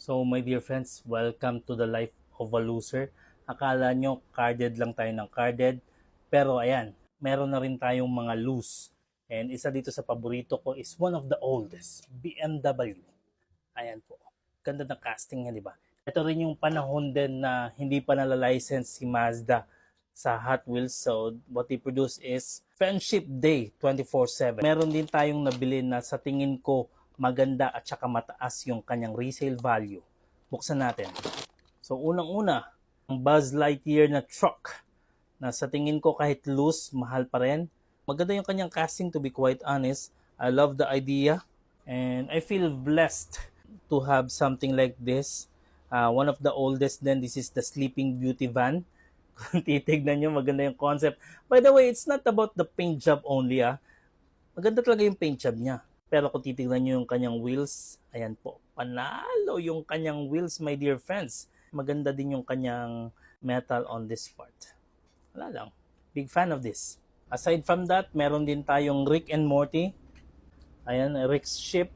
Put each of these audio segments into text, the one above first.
So my dear friends, welcome to the life of a loser. Akala nyo carded lang tayo ng carded, pero ayan, meron na rin tayong mga loose. And isa dito sa paborito ko is one of the oldest, BMW. Ayan po. Ganda ng casting niya, di ba? Ito rin yung panahon din na hindi pa nalalicense si Mazda sa Hot Wheels. So what they produce is Friendship Day 24/7. Meron din tayong nabili na sa tingin ko maganda at saka mataas yung kanyang resale value. Buksan natin. So unang-una, ang Buzz Lightyear na truck na sa tingin ko kahit loose, mahal pa rin. Maganda yung kanyang casting, to be quite honest. I love the idea and I feel blessed to have something like this. One of the oldest then, this is the Sleeping Beauty van. Kung titignan nyo, maganda yung concept. By the way, it's not about the paint job only. Maganda talaga yung paint job niya. Pero kung titignan nyo yung kanyang wheels, ayan po, panalo yung kanyang wheels, my dear friends. Maganda din yung kanyang metal on this part. Wala lang. Big fan of this. Aside from that, meron din tayong Rick and Morty. Ayan, Rick's ship.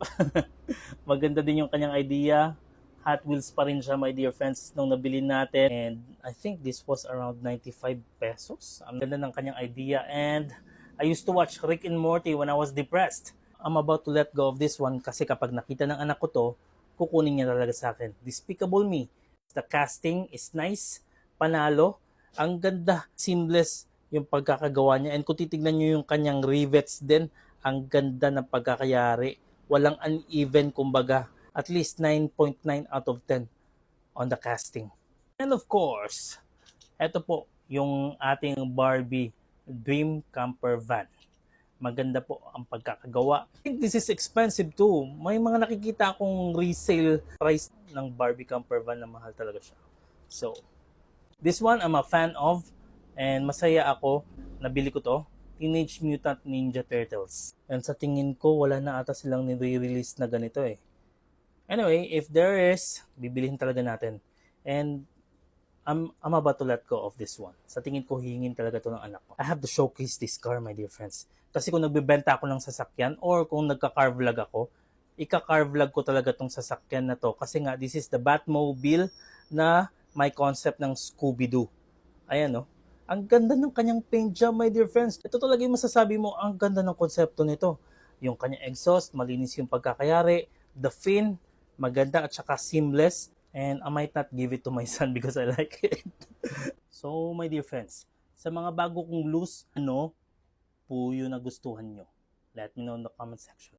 Maganda din yung kanyang idea. Hot Wheels pa rin siya, my dear friends, nung nabili natin. And I think this was around 95 pesos. Ang ganda ng kanyang idea. And I used to watch Rick and Morty when I was depressed. I'm about to let go of this one kasi kapag nakita ng anak ko to, kukunin niya talaga sa akin. Despicable Me. The casting is nice. Panalo. Ang ganda. Seamless yung pagkakagawa niya. And kung titignan niyo yung kanyang rivets din, ang ganda ng pagkakayari. Walang uneven, kumbaga. At least 9.9 out of 10 on the casting. And of course, eto po yung ating Barbie Dream Camper Van. Maganda po ang pagkakagawa. I think this is expensive too. May mga nakikita akong resale price ng Barbie Camper Van na mahal talaga siya. So, this one I'm a fan of and masaya ako. Nabili ko to. Teenage Mutant Ninja Turtles. And sa tingin ko, wala na ata silang nire-release na ganito eh. Anyway, if there is, bibilihin talaga natin. And I'm about to let go of this one. Sa tingin ko, hihingin talaga to ng anak ko. I have to showcase this car, my dear friends. Kasi kung nagbebenta ako ng sasakyan or kung nagka-car vlog ako, ika-car vlog ko talaga tong sasakyan na to. Kasi nga, this is the Batmobile na may concept ng Scooby-Doo. Ayan, no? Ang ganda ng kanyang paint job, my dear friends. Ito talaga yung masasabi mo, ang ganda ng konsepto nito. Yung kanyang exhaust, malinis yung pagkakayari. The fin, maganda at saka seamless. And I might not give it to my son because I like it. So, my dear friends, sa mga bago kong loose, ano po yung nagustuhan nyo? Let me know in the comment section.